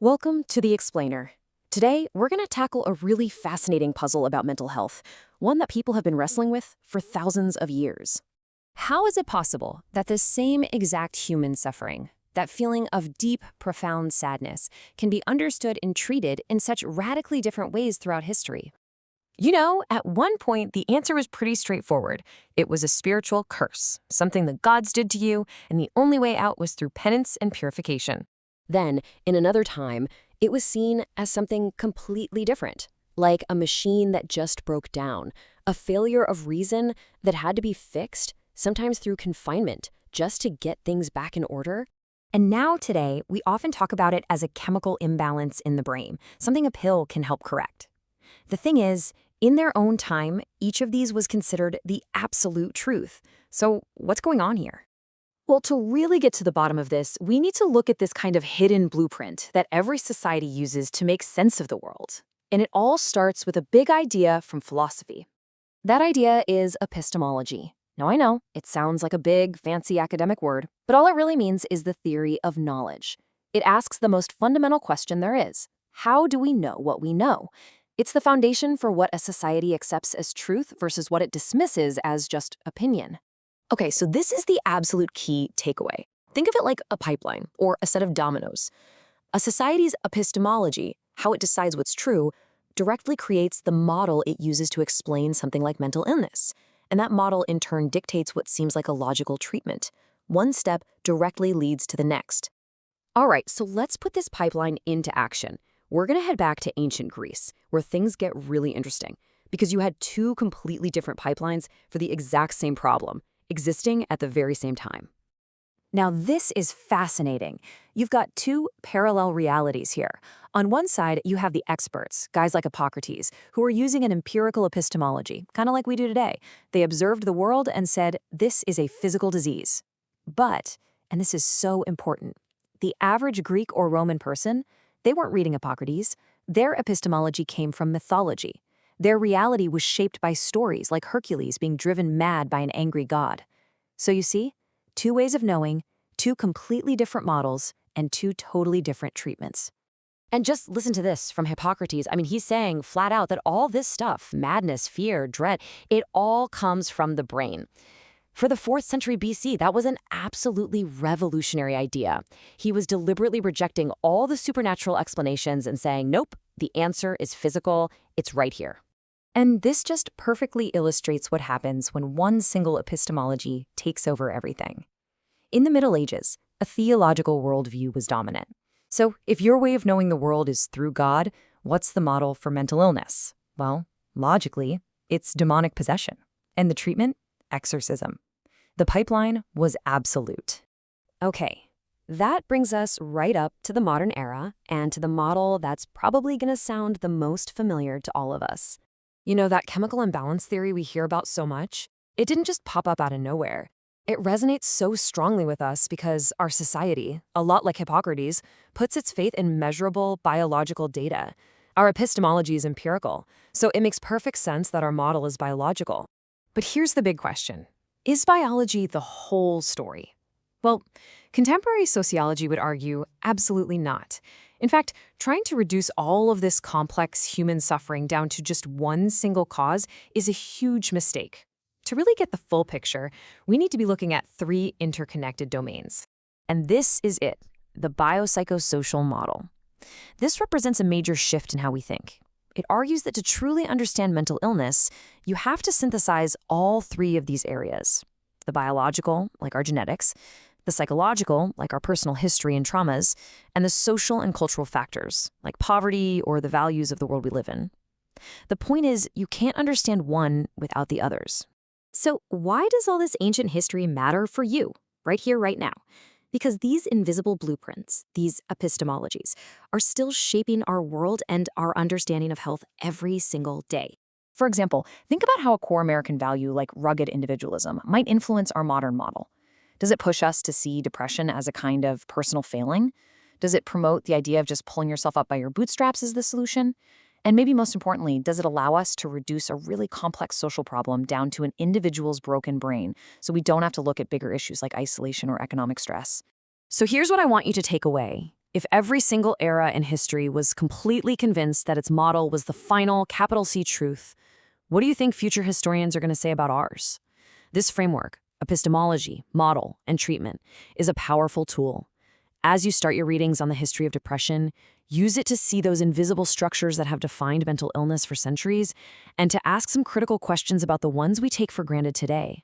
Welcome to The Explainer. Today, we're going to tackle a really fascinating puzzle about mental health, one that people have been wrestling with for thousands of years. How is it possible that the same exact human suffering, that feeling of deep, profound sadness, can be understood and treated in such radically different ways throughout history? You know, at one point, the answer was pretty straightforward. It was a spiritual curse, something the gods did to you, and the only way out was through penance and purification. Then, in another time, it was seen as something completely different, like a machine that just broke down, a failure of reason that had to be fixed, sometimes through confinement, just to get things back in order. And now today, we often talk about it as a chemical imbalance in the brain, something a pill can help correct. The thing is, in their own time, each of these was considered the absolute truth. So what's going on here? Well, to really get to the bottom of this, we need to look at this kind of hidden blueprint that every society uses to make sense of the world. And it all starts with a big idea from philosophy. That idea is epistemology. Now, I know, it sounds like a big, fancy academic word, but all it really means is the theory of knowledge. It asks the most fundamental question there is. How do we know what we know? It's the foundation for what a society accepts as truth versus what it dismisses as just opinion. Okay, so this is the absolute key takeaway. Think of it like a pipeline or a set of dominoes. A society's epistemology, how it decides what's true, directly creates the model it uses to explain something like mental illness. And that model in turn dictates what seems like a logical treatment. One step directly leads to the next. All right, so let's put this pipeline into action. We're going to head back to ancient Greece, where things get really interesting, because you had two completely different pipelines for the exact same problem, existing at the very same time. Now, this is fascinating. You've got two parallel realities here. On one side, you have the experts, guys like Hippocrates, who are using an empirical epistemology, kind of like we do today. They observed the world and said, this is a physical disease. But, and this is so important, the average Greek or Roman person, they weren't reading Hippocrates. Their epistemology came from mythology. Their reality was shaped by stories like Hercules being driven mad by an angry god. So you see, two ways of knowing, two completely different models, and two totally different treatments. And just listen to this from Hippocrates. I mean, he's saying flat out that all this stuff, madness, fear, dread, it all comes from the brain. For the 4th century BC, that was an absolutely revolutionary idea. He was deliberately rejecting all the supernatural explanations and saying, nope, the answer is physical, it's right here. And this just perfectly illustrates what happens when one single epistemology takes over everything. In the Middle Ages, a theological worldview was dominant. So if your way of knowing the world is through God, what's the model for mental illness? Well, logically, it's demonic possession. And the treatment? Exorcism. The pipeline was absolute. Okay, that brings us right up to the modern era and to the model that's probably going to sound the most familiar to all of us. You know, that chemical imbalance theory we hear about so much? It didn't just pop up out of nowhere. It resonates so strongly with us because our society, a lot like Hippocrates, puts its faith in measurable biological data. Our epistemology is empirical, so it makes perfect sense that our model is biological. But here's the big question. Is biology the whole story? Well, contemporary sociology would argue absolutely not. In fact, trying to reduce all of this complex human suffering down to just one single cause is a huge mistake. To really get the full picture, we need to be looking at 3 interconnected domains. And this is it, the biopsychosocial model. This represents a major shift in how we think. It argues that to truly understand mental illness, you have to synthesize all 3 of these areas. The biological, like our genetics, the psychological, like our personal history and traumas, and the social and cultural factors, like poverty or the values of the world we live in. The point is, you can't understand one without the others. So why does all this ancient history matter for you, right here, right now? Because these invisible blueprints, these epistemologies, are still shaping our world and our understanding of health every single day. For example, think about how a core American value like rugged individualism might influence our modern model. Does it push us to see depression as a kind of personal failing? Does it promote the idea of just pulling yourself up by your bootstraps as the solution? And maybe most importantly, does it allow us to reduce a really complex social problem down to an individual's broken brain so we don't have to look at bigger issues like isolation or economic stress? So here's what I want you to take away. If every single era in history was completely convinced that its model was the final capital C truth, what do you think future historians are going to say about ours? This framework, epistemology, model, and treatment, is a powerful tool. As you start your readings on the history of depression, use it to see those invisible structures that have defined mental illness for centuries and to ask some critical questions about the ones we take for granted today.